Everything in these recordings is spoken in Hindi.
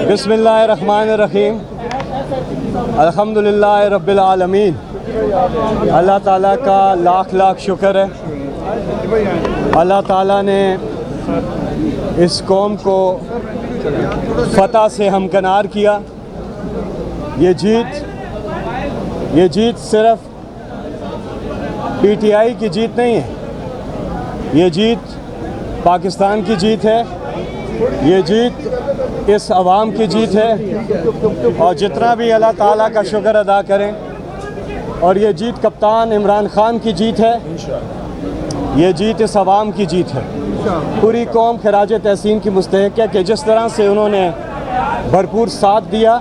बिस्मिल्लाहिर्रहमानिर्रहीम। अल्हम्दुलिल्लाह रब्बिल आलमीन। अल्लाह ताला का लाख लाख शुक्र है। अल्लाह ताला ने इस कौम को फ़तह से हमकिनार किया। ये जीत सिर्फ पीटीआई की जीत नहीं है, ये जीत पाकिस्तान की जीत है, ये जीत इस अवाम की जीत है। और जितना भी अल्लाह ताला का शुक्र अदा करें, और ये जीत कप्तान इमरान खान की जीत है, ये जीत इस अवाम की जीत है। पूरी कौम खराज तहसीन की मुस्तहिक है कि जिस तरह से उन्होंने भरपूर साथ दिया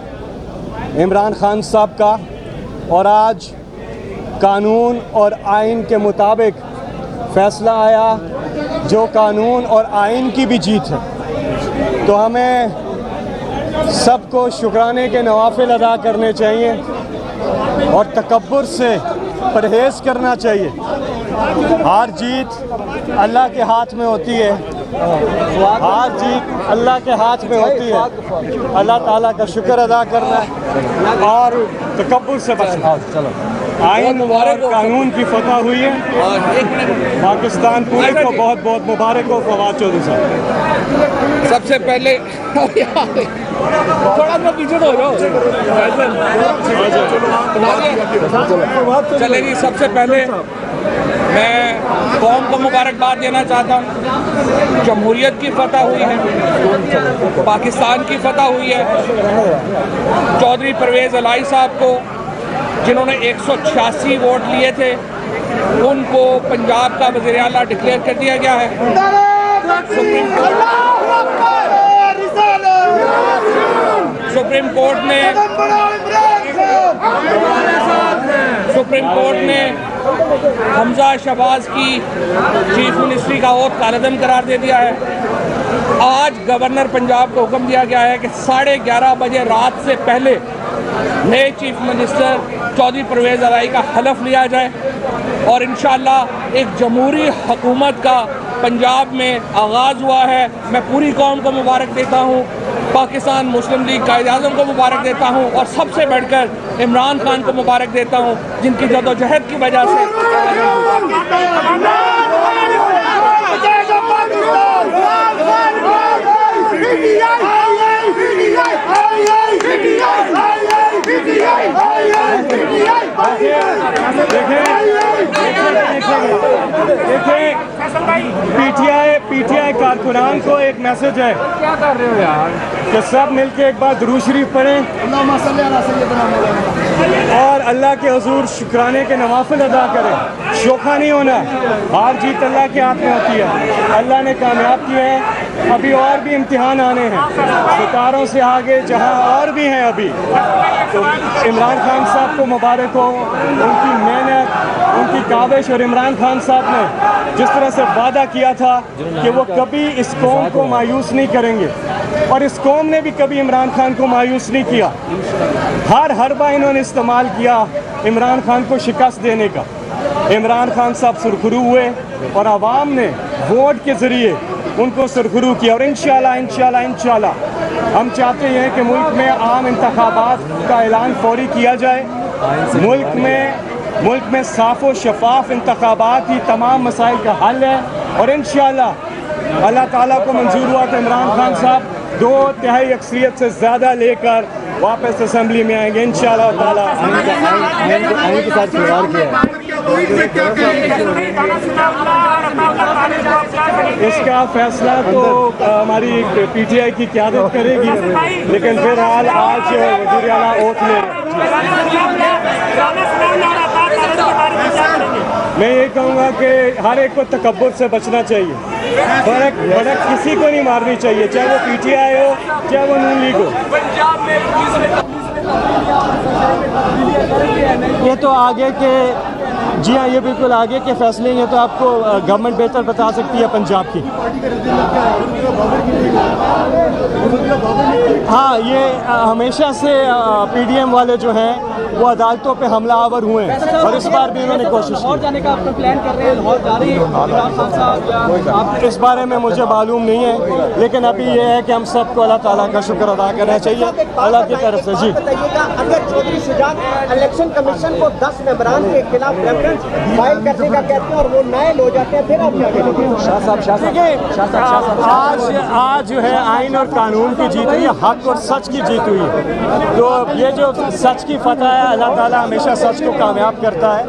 इमरान खान साहब का, और आज कानून और आइन के मुताबिक फ़ैसला आया जो कानून और आइन की भी जीत है। तो हमें सबको शुक्राने के नवाफिल अदा करने चाहिए और तकब्बुर से परहेज़ करना चाहिए। हार जीत अल्लाह के हाथ में होती है, हार जीत अल्लाह के हाथ में होती है। अल्लाह ताला का शुक्र अदा करना है और तकब्बुर से बचना। चलो, आइन और कानून की फतह हुई है। पाकिस्तान पूरे को बहुत बहुत मुबारक हो। फवाद चौधरी साहब, सबसे पहले थोड़ा सा पीछे हो जाओ। चलेगी। सबसे पहले मैं कौम को मुबारकबाद देना चाहता हूँ। जमहूरियत की फतह हुई है, पाकिस्तान की फतह हुई है। चौधरी परवेज़ इलाही साहब को, जिन्होंने 186 वोट लिए थे, उनको पंजाब का वज़ीर आला डिक्लेयर कर दिया गया है। सुप्रीम कोर्ट ने हमजा शहबाज की चीफ मिनिस्ट्री का ओथ कालअदम करार दे दिया है। आज गवर्नर पंजाब को हुक्म दिया गया है कि 11:30 बजे रात से पहले नए चीफ मिनिस्टर चौधरी परवेज़ इलाही का हलफ लिया जाए और इंशाअल्लाह एक जमहूरी हुकूमत का पंजाब में आगाज़ हुआ है। मैं पूरी कौम को मुबारक देता हूँ, पाकिस्तान मुस्लिम लीग कायद-ए-आज़म को मुबारक देता हूँ और सबसे बढ़कर इमरान खान को मुबारक देता हूँ, जिनकी जद्दोजहद की वजह से पीटीआई कारकुनान को एक मैसेज है। क्या कर रहे हो यार? कि सब मिलके एक बार दुरूद शरीफ पढ़ें और अल्लाह के हुजूर शुक्राने के नवाफिल अदा करें। शोखा नहीं होना, हार जीत अल्लाह के हाथ में होती है। अल्लाह ने कामयाब किया है। अभी और भी इम्तिहान आने हैं, सितारों से आगे जहां और भी हैं अभी। तो इमरान खान साहब को मुबारक हो, उनकी मेहनत, उनकी काविश। और इमरान खान साहब ने जिस तरह से वादा किया था कि वो कभी इस कौम को मायूस नहीं करेंगे, और इस कौम ने भी कभी इमरान खान को मायूस नहीं किया। हर हरबा इन्होंने इस्तेमाल किया इमरान खान को शिकस्त देने का। इमरान खान साहब सुरखरू हुए और आवाम ने वोट के ज़रिए उनको सुरखरू किया। और इंशाल्लाह हम चाहते हैं कि मुल्क में आम इंतखाबात का ऐलान फौरी किया जाए। मुल्क में साफ़ व शफाफ इंतखाबात ही तमाम मसाइल का हल है। और इंशाल्लाह अल्लाह ताला को मंजूर हुआ तो इमरान खान साहब 2/3 अक्सरियत से ज़्यादा लेकर वापस असेंबली में आएंगे इंशाल्लाह ताला। आइन के साथ खिलवाड़ किया है, इसका फैसला तो हमारी पीटीआई की क़यादत करेगी। लेकिन फिलहाल आज वज़ीर आला ओथ ले, मैं ये कहूँगा कि हर एक को तकब्बुर से बचना चाहिए। भड़क किसी को नहीं मारनी चाहिए, चाहे वो पीटीआई हो चाहे वो नून लीग हो। ये तो आगे के, जी हाँ, ये बिल्कुल आगे के फैसले हैं। तो आपको गवर्नमेंट बेहतर बता सकती है पंजाब की। हाँ, ये हमेशा से पीडीएम वाले जो हैं वो अदालतों पे हमलावर हुए हैं और इस बार भी उन्होंने कोशिश की। जाने का अपना प्लान कर रहे हैं, लाहौर जा रहे हैं इमरान खान साहब? इस बारे में मुझे मालूम नहीं है, लेकिन अभी ये है कि हम सबको अल्लाह ताला का शुक्र अदा करना चाहिए अल्लाह की तरफ से। जी बताइएगा, अगर चौधरी शुजात इलेक्शन कमीशन को 10 मेंबरान के खिलाफ रेफरेंस फाइल करने का कहते हैं और वो नायल हो जाते हैं, फिर आप क्या करेंगे? आज जो है आइन और कानून की जीत हुई है, हक और सच की जीत हुई है। तो ये जो सच की फतह है, अल्लाह ताला हमेशा सच को कामयाब करता है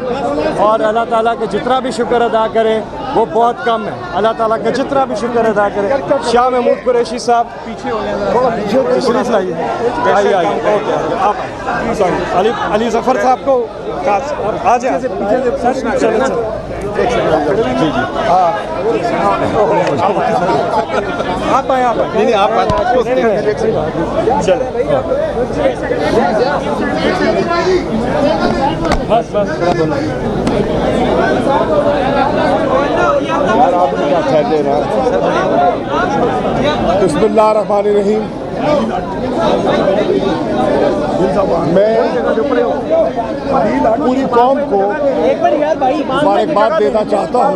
और अल्लाह ताला के जितना भी शुक्र अदा करें वो बहुत कम है। अल्लाह ताला का जितना भी शुक्र अदा करें। शाह महमूद कुरैशी साहब पीछे तशरीफ लाइए, आइए ओके आप सॉरी अली ज़फ़र साहब को आ जाए जी जी हाँ आप आए नहीं आप चलो बस बिस्मिल्लाहिर्रहमानिर्रहीम। मैं पूरी कौम को मुबारकबाद देना चाहता हूँ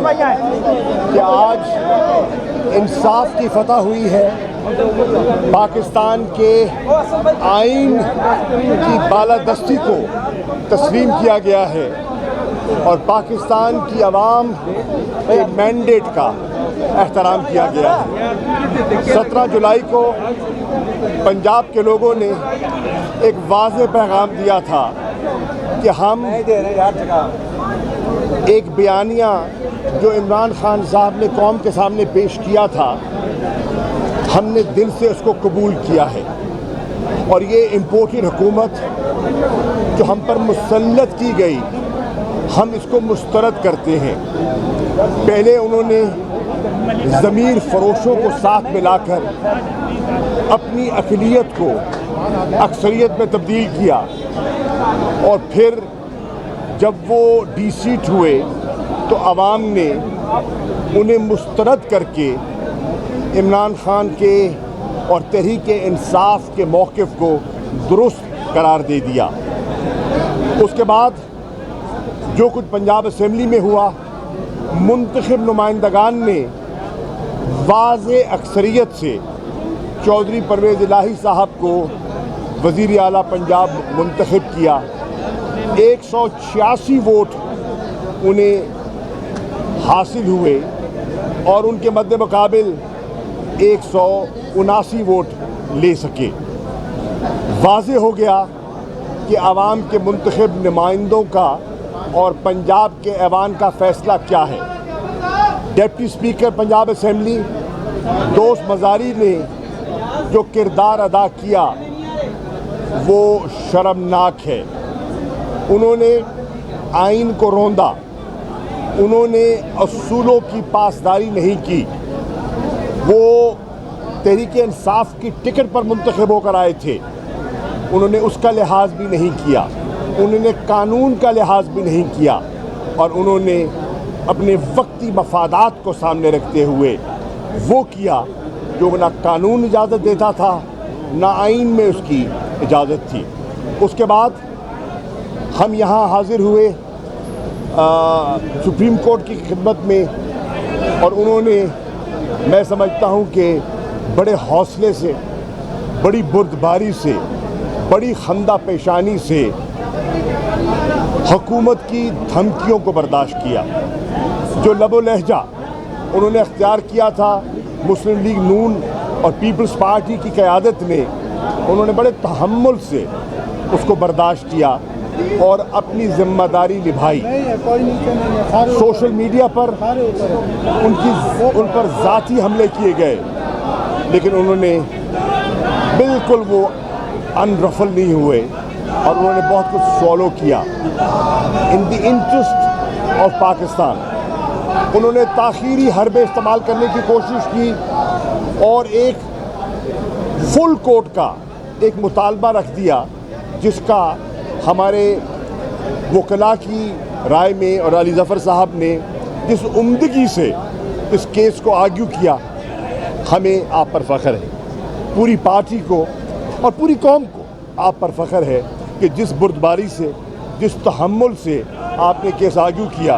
कि आज इंसाफ की फतह हुई है। पाकिस्तान के आइन की बालादस्ती को तस्लीम किया गया है और पाकिस्तान की आवाम के मैंडेट का एहतराम किया गया है। 17 जुलाई को पंजाब के लोगों ने एक वाज़ेह पैगाम दिया था कि हम एक बयानिया जो इमरान खान साहब ने कौम के सामने पेश किया था, हमने दिल से उसको कबूल किया है और ये इम्पोर्टेड हुकूमत जो हम पर मुसल्लत की गई, हम इसको मुस्तरद करते हैं। पहले उन्होंने ज़मीर फरोशों को साथ मिलाकर अपनी अक़लियत को अक्सरियत में तब्दील किया और फिर जब वो डिसीट हुए तो आवाम ने उन्हें मुस्तरद करके इमरान खान के और तहरीक इंसाफ के मौक़िफ़ को दुरुस्त करार दे दिया। उसके बाद जो कुछ पंजाब असेंबली में हुआ, मुंतखब नुमाइंदगान ने वाज़े अक्सरियत से चौधरी परवेज़ इलाही साहब को वज़ीर आला पंजाब मुंतखब किया। 186 वोट उन्हें हासिल हुए और उनके मद्दे मुकाबिल 179 वोट ले सके। वाज़े हो गया कि आवाम के मुंतखब नुमाइंदों का और पंजाब के ऐवान का फ़ैसला क्या है। डिप्टी स्पीकर पंजाब असेंबली दोस्त मज़ारी ने जो किरदार अदा किया वो शर्मनाक है। उन्होंने आइन को रौंदा, उन्होंने असूलों की पासदारी नहीं की। वो तहरीक इंसाफ की टिकट पर मुंतखब होकर आए थे, उन्होंने उसका लिहाज भी नहीं किया, उन्होंने कानून का लिहाज भी नहीं किया और उन्होंने अपने वक्ती मफादात को सामने रखते हुए वो किया जो ना कानून इजाज़त देता था, ना आइन में उसकी इजाज़त थी। उसके बाद हम यहाँ हाजिर हुए सुप्रीम कोर्ट की खिदमत में और उन्होंने, मैं समझता हूँ कि बड़े हौसले से, बड़ी बुर्दबारी से, बड़ी खंदा पेशानी से हुकूमत की धमकियों को बर्दाश्त किया। जो लबो लहजा उन्होंने अख्तियार किया था मुस्लिम लीग नून और पीपल्स पार्टी की क़यादत ने, उन्होंने बड़े तहम्मुल से उसको बर्दाश्त किया और अपनी ज़िम्मेदारी निभाई। सोशल मीडिया पर उन पर ज़ाती हमले किए गए, लेकिन उन्होंने बिल्कुल वो अनरफल नहीं हुए और उन्होंने बहुत कुछ फॉलो किया in the interest of Pakistan. उन्होंने ताख़ीरी हरबे इस्तेमाल करने की कोशिश की और एक फुल कोर्ट का एक मुतालबा रख दिया, जिसका हमारे वकला की राय में और अली ज़फ़र साहब ने जिस उम्दगी से इस केस को आर्ग्यू किया, हमें आप पर फ़ख्र है। पूरी पार्टी को और पूरी कौम को आप पर फ़ख्र है कि जिस बुर्दबारी से, जिस तहम्मुल से आपने केस आर्ग्यू किया,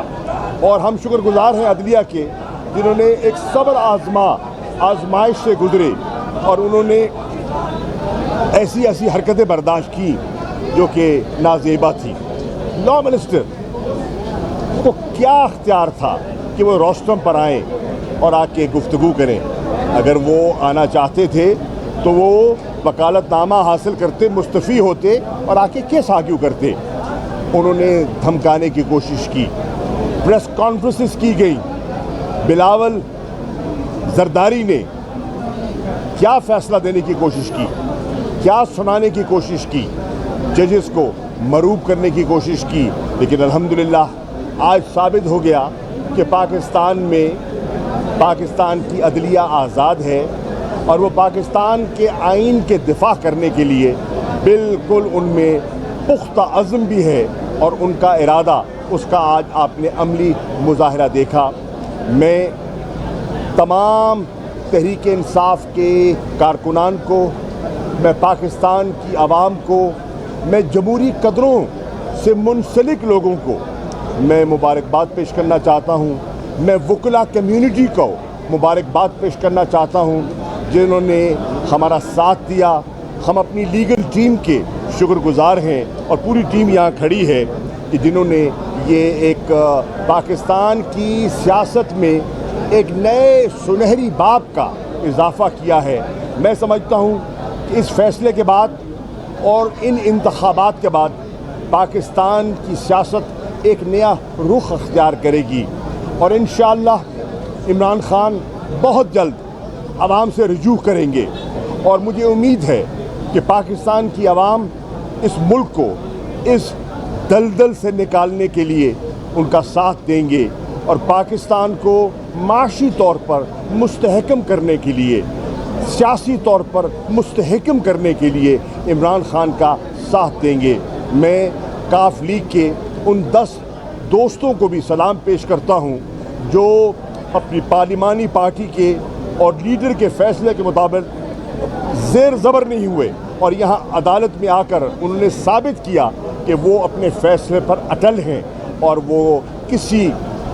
और हम शुक्रगुजार हैं अदलिया के जिन्होंने एक सब्र आजमाइश से गुजरे और उन्होंने ऐसी ऐसी हरकतें बर्दाश्त की जो कि नाज़ेबा थी। लॉ मिनिस्टर को क्या अख्तियार था कि वो रोस्टम पर आए और आके गुफ्तगू करें? अगर वो आना चाहते थे तो वो वकालतनामा हासिल करते, मुस्तफ़ी होते और आके केस आर्ग्यू करते। उन्होंने धमकाने की कोशिश की, प्रेस कॉन्फ्रेंसेस की गई। बिलावल जरदारी ने क्या फ़ैसला देने की कोशिश की, क्या सुनाने की कोशिश की, जजेस को मरूब करने की कोशिश की, लेकिन अल्हम्दुलिल्लाह आज साबित हो गया कि पाकिस्तान की अदलिया आज़ाद है और वो पाकिस्तान के आइन के दिफा करने के लिए बिल्कुल उनमें पुख्ता अज़्म भी है और उनका इरादा, उसका आज आपने अमली मुज़ाहिरा देखा। मैं तमाम तहरीक इंसाफ के कारकुनान को, मैं पाकिस्तान की आवाम को, मैं जमहूरी कदरों से मुंसलिक लोगों को मैं मुबारकबाद पेश करना चाहता हूँ। मैं वकला कम्युनिटी को मुबारकबाद पेश करना चाहता हूँ जिन्होंने हमारा साथ दिया। हम अपनी लीगल टीम के शुक्रगुजार हैं और पूरी टीम यहाँ खड़ी है कि जिन्होंने ये एक पाकिस्तान की सियासत में एक नए सुनहरी बाब का इजाफ़ा किया है। मैं समझता हूँ कि इस फैसले के बाद और इन इंतखाबात के बाद पाकिस्तान की सियासत एक नया रुख अख्तियार करेगी और इंशाअल्लाह इमरान खान बहुत जल्द आवाम से रुजू करेंगे और मुझे उम्मीद है कि पाकिस्तान की आवाम इस मुल्क को इस दलदल से निकालने के लिए उनका साथ देंगे और पाकिस्तान को माशी तौर पर मुस्तहकम करने के लिए, सियासी तौर पर मुस्तहकम करने के लिए इमरान खान का साथ देंगे। मैं काफ लीग के उन 10 दोस्तों को भी सलाम पेश करता हूं जो अपनी पार्लिमानी पार्टी के और लीडर के फैसले के मुताबिक ज़ेर ज़बर नहीं हुए और यहाँ अदालत में आकर उन्होंने साबित किया कि वो अपने फैसले पर अटल हैं और वो इस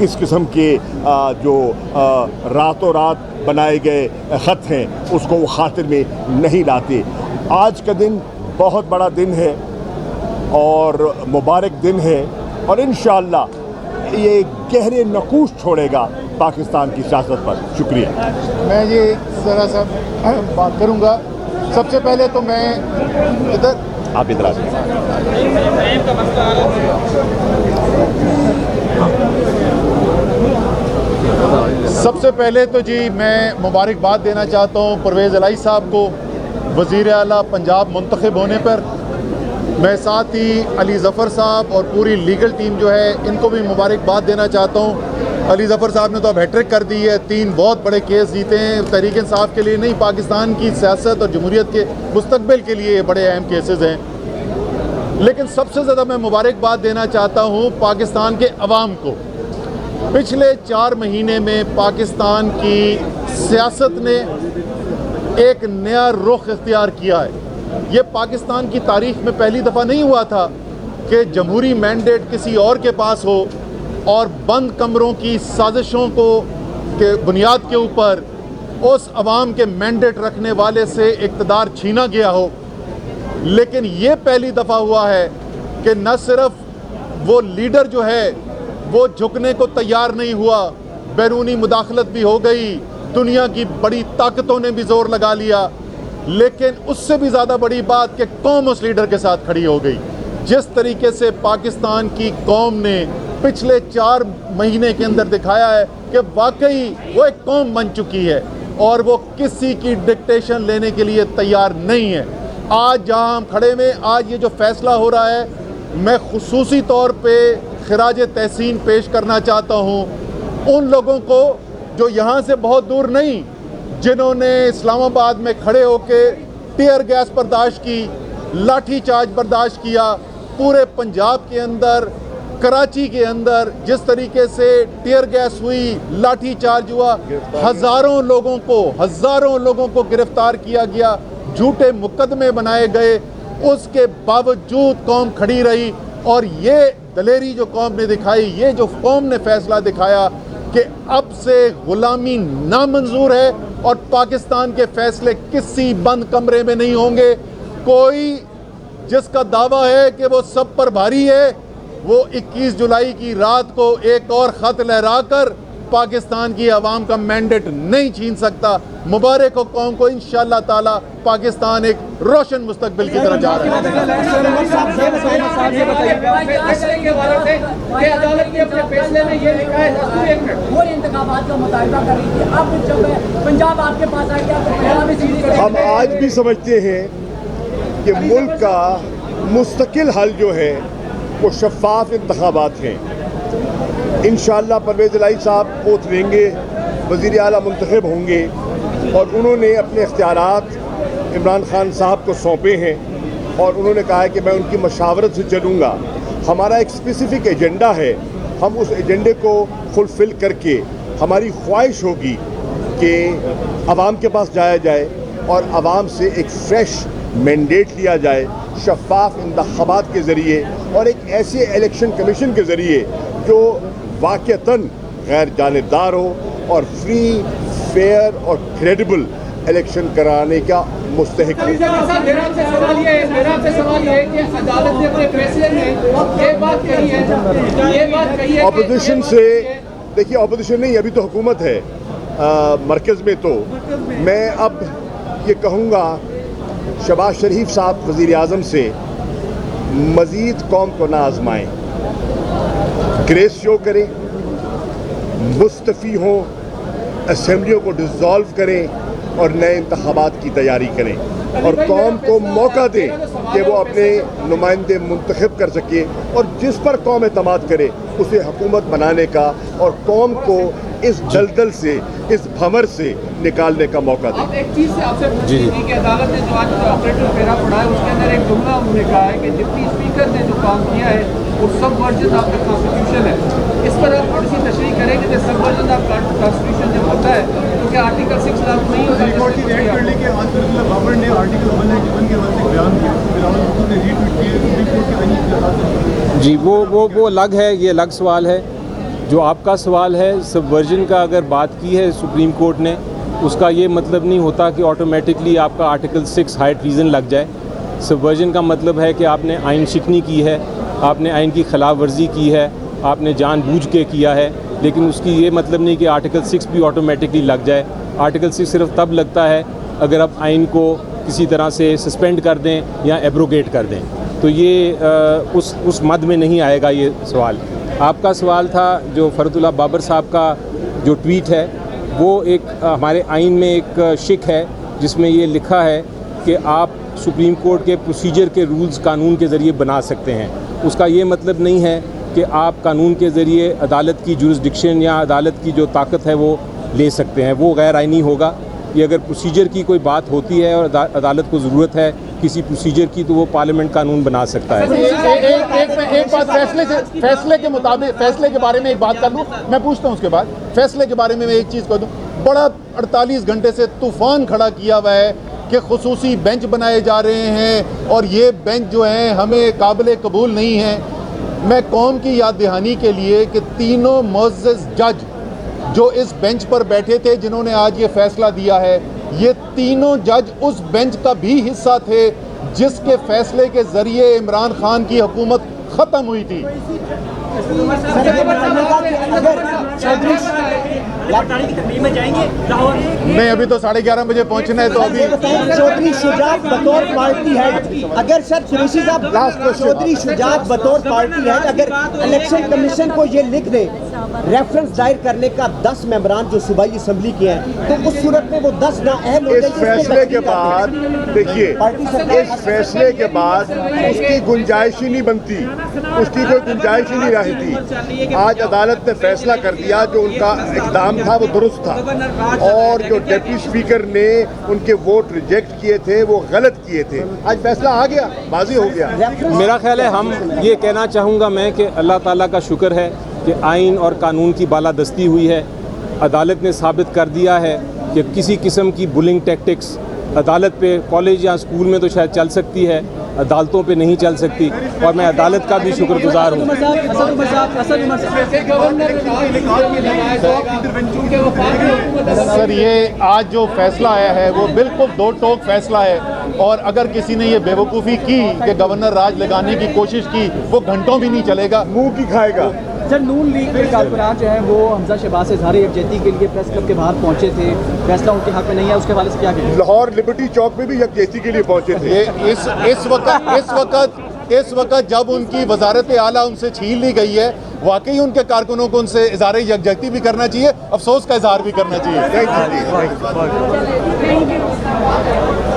किस्म के जो रातों रात बनाए गए ख़त हैं उसको वो खातिर में नहीं लाते। आज का दिन बहुत बड़ा दिन है और मुबारक दिन है और इंशाअल्लाह ये गहरे नकूश छोड़ेगा पाकिस्तान की सियासत पर। शुक्रिया। मैं ये ज़रा सा बात करूँगा। सबसे पहले तो मैं आप इधर आइए। सबसे पहले तो जी मैं मुबारकबाद देना चाहता हूँ परवेज़ इलाही साहब को वज़ीर आला पंजाब मुंतखब होने पर। मैं साथ ही अली ज़फ़र साहब और पूरी लीगल टीम जो है इनको भी मुबारकबाद देना चाहता हूँ। अली ज़फ़र साहब ने तो अब हैट्रिक कर दी है, 3 बहुत बड़े केस जीते हैं तहरीक इंसाफ के लिए नहीं, पाकिस्तान की सियासत और जमहूरियत के मुस्तकबिल के लिए बड़े अहम केसेस हैं। लेकिन सबसे ज़्यादा मैं मुबारकबाद देना चाहता हूँ पाकिस्तान के अवाम को। पिछले 4 महीने में पाकिस्तान की सियासत ने एक नया रुख इख्तियार किया है। ये पाकिस्तान की तारीख में पहली दफ़ा नहीं हुआ था कि जमहूरी मैंडेट किसी और के पास हो और बंद कमरों की साजिशों को के बुनियाद के ऊपर उस अवाम के मैंडेट रखने वाले से इक़्तिदार छीना गया हो। लेकिन ये पहली दफ़ा हुआ है कि न सिर्फ वो लीडर जो है वो झुकने को तैयार नहीं हुआ, बैरूनी मुदाखलत भी हो गई, दुनिया की बड़ी ताकतों ने भी जोर लगा लिया, लेकिन उससे भी ज़्यादा बड़ी बात कि कौम उस लीडर के साथ खड़ी हो गई। जिस तरीके से पाकिस्तान की कौम ने पिछले 4 महीने के अंदर दिखाया है कि वाकई वो एक कौम बन चुकी है और वो किसी की डिक्टेशन लेने के लिए तैयार नहीं है। आज जहां हम खड़े में आज ये जो फैसला हो रहा है, मैं खुसूसी तौर पे खिराज तहसीन पेश करना चाहता हूँ उन लोगों को जो यहाँ से बहुत दूर नहीं, जिन्होंने इस्लामाबाद में खड़े होके टीयर गैस बर्दाश्त की, लाठी चार्ज बर्दाश्त किया। पूरे पंजाब के अंदर, कराची के अंदर जिस तरीके से टीयर गैस हुई, लाठी चार्ज हुआ, हज़ारों लोगों को गिरफ्तार किया गया, झूठे मुकदमे बनाए गए, उसके बावजूद कौम खड़ी रही और ये दलेरी जो कौम ने दिखाई, ये जो कौम ने फैसला दिखाया कि अब से गुलामी नामंजूर है और पाकिस्तान के फैसले किसी बंद कमरे में नहीं होंगे। कोई जिसका दावा है कि वो सब पर भारी है, वो 21 जुलाई की रात को एक और ख़त लहराकर पाकिस्तान की आवाम का मैंडेट नहीं छीन सकता। मुबारक हो कौम को, इंशाअल्लाह ताला पाकिस्तान एक रोशन मुस्तकबिल की तरफ जा रहा है। हम आज भी समझते हैं कि मुल्क का मुस्तकिल हल जो है वो शफाफ इंतखाबात हैं। इंशाअल्लाह परवेज़ इलाही साहब ओथ लेंगे, वज़ीर आला मुंतखब होंगे और उन्होंने अपने इख्तियारात इमरान खान साहब को सौंपे हैं और उन्होंने कहा है कि मैं उनकी मशावरत से चलूँगा। हमारा एक स्पेसिफ़िक एजेंडा है, हम उस एजेंडे को फुलफ़िल करके हमारी ख्वाहिश होगी कि आवाम के पास जाया जाए और आवाम से एक फ़्रेश मैंडेट लिया जाए शफाफ इंतखाबात के ज़रिए और एक ऐसे इलेक्शन कमीशन के ज़रिए जो वाक़तन गैर जानिबदार हो और फ्री, फेयर और क्रेडिबल इलेक्शन कराने का मुस्तहिक हो। मेरा सवाल ये है कि अदालत ने अपने फैसले में ये बात कही है अपोजिशन से, देखिए अपोजिशन नहीं, अभी तो हुकूमत है मरकज़ में, तो मैं अब ये कहूँगा शहबाज शरीफ साहब वज़ीर आज़म से मज़ीद कौम को ना आज़माएँ, ग्रेस शो करें, मुस्तफ़ी हों, असम्बलियों को डिसॉल्व करें और नए इंतखाबात की तैयारी करें और कौम को मौका दें कि वो अपने नुमाइंदे मुंतखब कर सके और जिस पर कौम एतमाद करे उसे हुकूमत बनाने का और कौम को इस दलदल से, इस भंवर से निकालने का मौका दें। एक चीज़ से आपसे पूछी थी कि अदालत ने जो आज ऑपरेटिव फेरा पढ़ा है उसके अंदर एक जुमला उन्होंने कहा है कि डिप्टी स्पीकर ने जो काम किया है वो सब वर्जन ऑफ द कॉन्स्टिट्यूशन है। इस पर आप थोड़ी सी तशरीह करें कि सब वर्जन ऑफ कॉन्स्टिट्यूशन जब होता है तो क्या आर्टिकल 6 लागू नहीं होता? जी वो अलग है, ये अलग सवाल है। जो आपका सवाल है सबवर्जन का, अगर बात की है सुप्रीम कोर्ट ने, उसका ये मतलब नहीं होता कि ऑटोमेटिकली आपका आर्टिकल 6 हाई ट्रीज़न लग जाए। सबवर्जन का मतलब है कि आपने आइन शिकनी की है, आपने आइन की खिलाफ वर्जी की है, आपने जानबूझ के किया है, लेकिन उसकी ये मतलब नहीं कि आर्टिकल 6 भी ऑटोमेटिकली लग जाए। आर्टिकल 6 सिर्फ तब लगता है अगर आप आइन को किसी तरह से सस्पेंड कर दें या एब्रोगेट कर दें, तो ये उस मद में नहीं आएगा ये सवाल। आपका सवाल था जो फरदुल्लाह बाबर साहब का जो ट्वीट है, वो एक हमारे आइन में एक शिक है जिसमें ये लिखा है कि आप सुप्रीम कोर्ट के प्रोसीजर के रूल्स कानून के ज़रिए बना सकते हैं। उसका ये मतलब नहीं है कि आप कानून के ज़रिए अदालत की जुरिस्डिक्शन या अदालत की जो ताकत है वो ले सकते हैं, वो गैर आइनी होगा। ये अगर प्रोसीजर की कोई बात होती है और अदालत को ज़रूरत है किसी प्रोसीजर की, तो वो पार्लियामेंट कानून बना सकता है। एक बात फैसले के मुताबिक, फैसले के बारे में एक बात कर लूँ, मैं पूछता हूँ उसके बाद। फैसले के बारे में मैं एक चीज़ कह दूँ, बड़ा 48 घंटे से तूफ़ान खड़ा किया हुआ है कि खुसूसी बेंच बनाए जा रहे हैं और ये बेंच जो हैं हमें काबिल कबूल नहीं है। मैं कौम की याद दहानी के लिए कि तीनों मुअज़्ज़ज़ जज जो इस बेंच पर बैठे थे जिन्होंने आज ये फैसला दिया है, ये तीनों जज उस बेंच का भी हिस्सा थे जिसके फैसले के ज़रिए इमरान खान की हुकूमत ख़त्म हुई थी। नहीं, अभी तो 11:30 बजे पहुंचना है, तो अभी चौधरी शुजात बतौर पार्टी हेड, अगर सर कुरैशी साहब चौधरी शुजात बतौर पार्टी हेड अगर इलेक्शन कमीशन को ये लिख दे रेफरेंस दायर करने का 10 मेंबरान जो सूबाई असम्बली के हैं, तो उस सूरत में वो 10 नाअहल हो इस फैसले के बाद, देखिए इस फैसले के बाद उसकी गुंजाइश ही नहीं बनती, उसकी कोई गुंजाइश ही नहीं रहती। आज अदालत ने फैसला कर दिया, जो उनका इक़दाम था वो दुरुस्त था और जो डिप्टी स्पीकर ने उनके वोट रिजेक्ट किए थे वो गलत किए थे। आज फैसला आ गया, बाजी हो गया। मेरा ख्याल है, हम ये कहना चाहूँगा मैं कि अल्लाह ताला का शुक्र है कि आइन और कानून की बालादस्ती हुई है। अदालत ने साबित कर दिया है कि किसी किस्म की बुलिंग टैक्टिक्स अदालत पे, कॉलेज या स्कूल में तो शायद चल सकती है, अदालतों पे नहीं चल सकती और मैं अदालत का भी शुक्रगुजार हूँ। सर, ये आज जो फैसला आया है वो बिल्कुल दो टोक फैसला है, और अगर किसी ने ये बेवकूफ़ी की कि गवर्नर राज लगाने की कोशिश की, वो घंटों भी नहीं चलेगा, मुंह की खाएगा। सर, नून लीग के कारकुनान जो हैं वो हमजा शहबाज से इज़हार यकजहती के लिए प्रेस क्लब के बाहर पहुंचे थे, फैसला उनके हक में नहीं है, उसके हवाले से क्या कहेंगे? लाहौर लिबर्टी चौक में भी यकजहती के लिए पहुंचे थे। ये इस वक्त जब उनकी वजारत आला उनसे छीन ली गई है, वाकई उनके कारकुनों को उनसे इज़हार यकजहती भी करना चाहिए, अफसोस का इज़हार भी करना चाहिए। Thank you.